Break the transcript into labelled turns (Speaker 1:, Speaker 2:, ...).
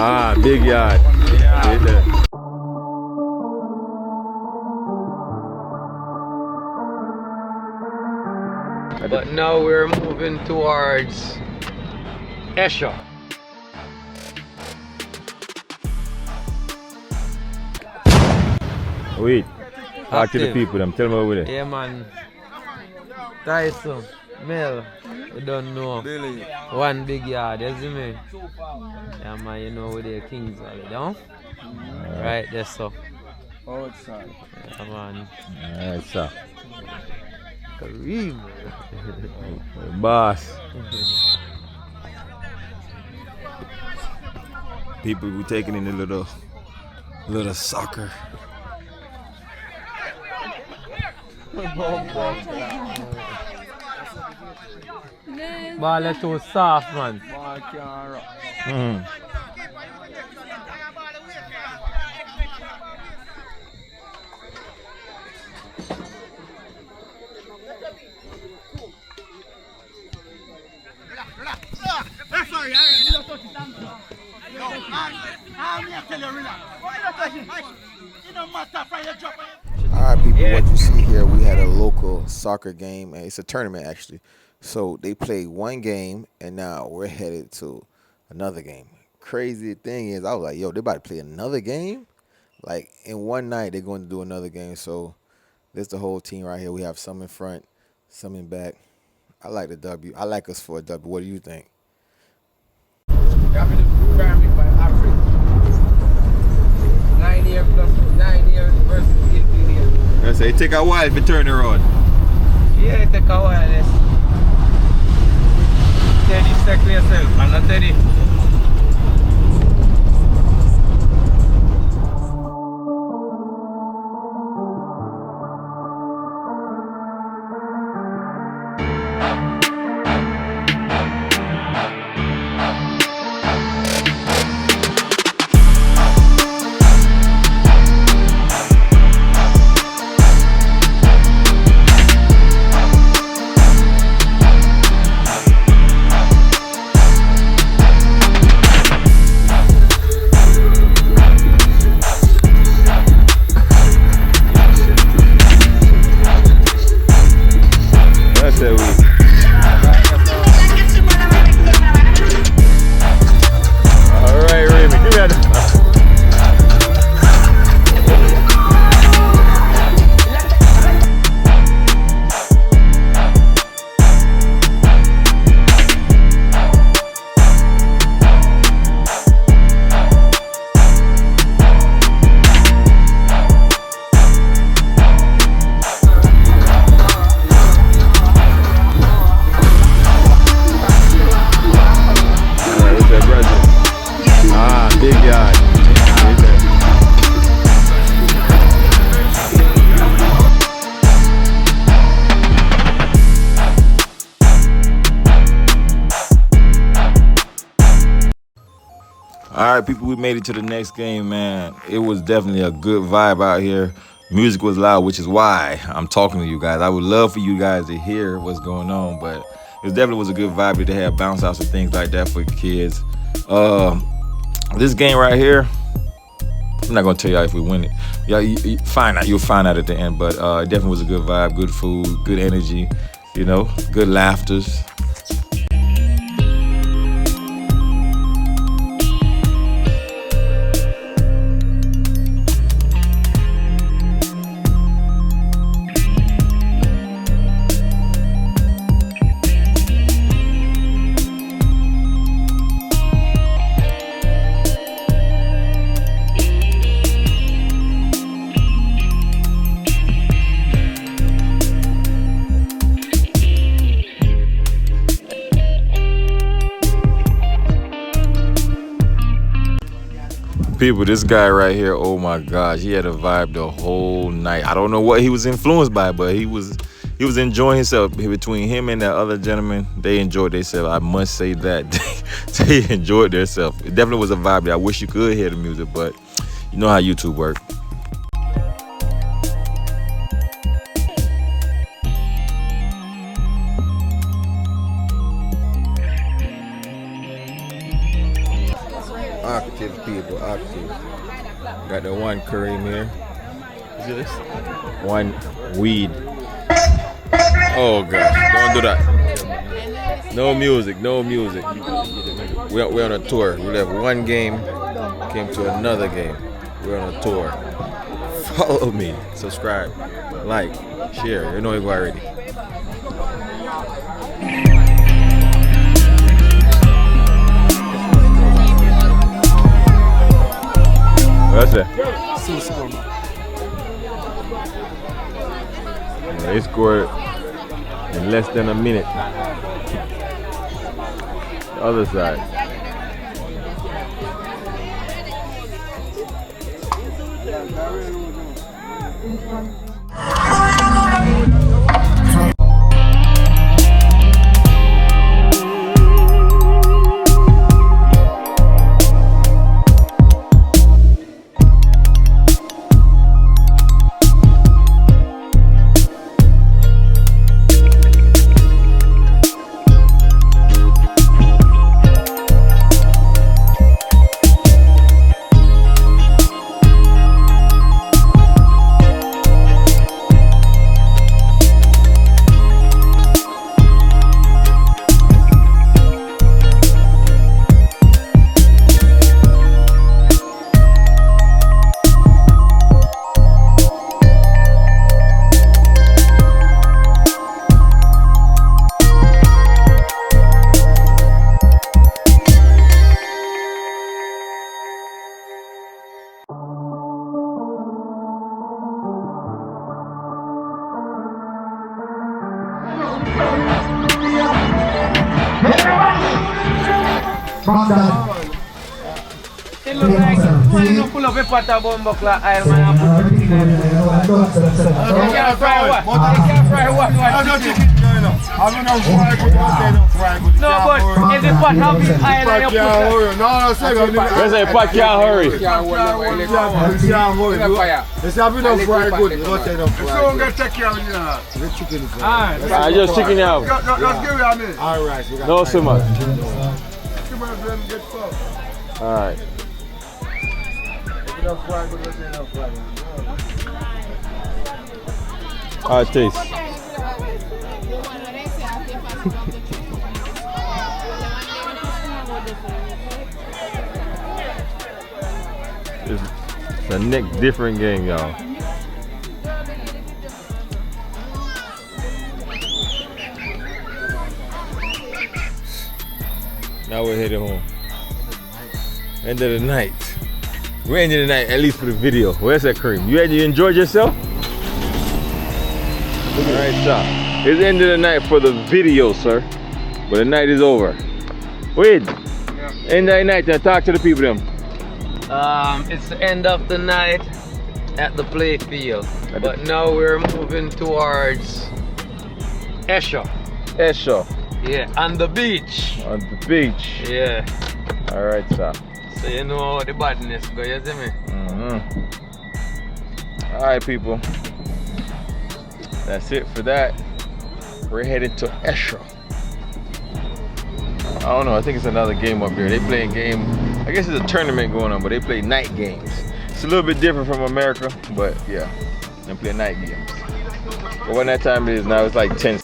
Speaker 1: Ah, big yard. Yeah.
Speaker 2: But now we're moving towards Esha.
Speaker 1: Wait, talk to the people, them. Tell me over there.
Speaker 2: Yeah, man. Tyson, Mel, you don't know.
Speaker 3: Billy.
Speaker 2: One big yard, you see me? Yeah, man, you know where the Kings are, you know? Right there, so.
Speaker 3: Outside.
Speaker 2: Yeah, man.
Speaker 1: Alright, sir.
Speaker 2: Kareem.
Speaker 1: Boss. People who taking in a little soccer.
Speaker 2: Ball is too soft, man.
Speaker 3: Ball can't rock.
Speaker 4: Alright people, what you see here, we had a local soccer game, and it's a tournament actually. So they played one game and now we're headed to another game. Crazy thing is I was like, yo, they about to play another game? Like in one night they're going to do another game. So this the whole team right here. We have some in front, some in back. I like the W. I like us for a W. What do you think?
Speaker 2: 9 years plus 9 years versus 15 years.
Speaker 1: I say, it take a while to turn around.
Speaker 2: Yeah, it take a while. Yes. Steady, stick to yourself. I'm not steady.
Speaker 1: All right, people, we made it to the next game, man. It was definitely a good vibe out here. Music was loud, which is why I'm talking to you guys. I would love for you guys to hear what's going on, but it definitely was a good vibe to have bounce outs and things like that for kids. This game right here, I'm not gonna tell y'all if we win it. Yeah, you'll find out at the end, but it definitely was a good vibe, good food, good energy, you know, good laughters. People, this guy right here, oh my gosh, he had a vibe the whole night. I don't know what he was influenced by, but he was enjoying himself. Between him and that other gentleman, they enjoyed themselves. I must say that. They enjoyed themselves. It definitely was a vibe that I wish you could hear the music, but you know how YouTube works.
Speaker 4: Active people, active.
Speaker 1: Got the one Kareem here. See this? One weed. Oh gosh, don't do that. No music, no music. We're on a tour. We left one game, came to another game. We're on a tour. Follow me, subscribe, like, share. You know it already. What's that? Yeah, they scored in less than a minute. The other side.
Speaker 2: It looks like man, you pull up a pot of bomb buckler oil, man, and put it in there. You can't fry what? You can't fry what? No, but if the pot have the oil and you put it...
Speaker 1: Where's that pot can't hurry? I just chicken out. No so much. Alright. How it tastes? It's a next different game, y'all. Now we're heading home. End of the night. We're ending the night, at least for the video. Where's that cream? You enjoyed yourself? Alright, stop. It's the end of the night for the video, sir. But the night is over. Wait. End of the night, now talk to the people them.
Speaker 2: It's the end of the night at the play field. But now we're moving towards Esho.
Speaker 1: Esho.
Speaker 2: Yeah, on the beach.
Speaker 1: On the beach.
Speaker 2: Yeah.
Speaker 1: Alright, sir.
Speaker 2: So you know how the badness go, you see me?
Speaker 1: Alright, people. That's it for that. We're headed to Esho. I don't know, I think it's another game up here. They play a game, I guess it's a tournament going on, but they play night games. It's a little bit different from America, but yeah, they play night games. But when that time it is now, it's like 10.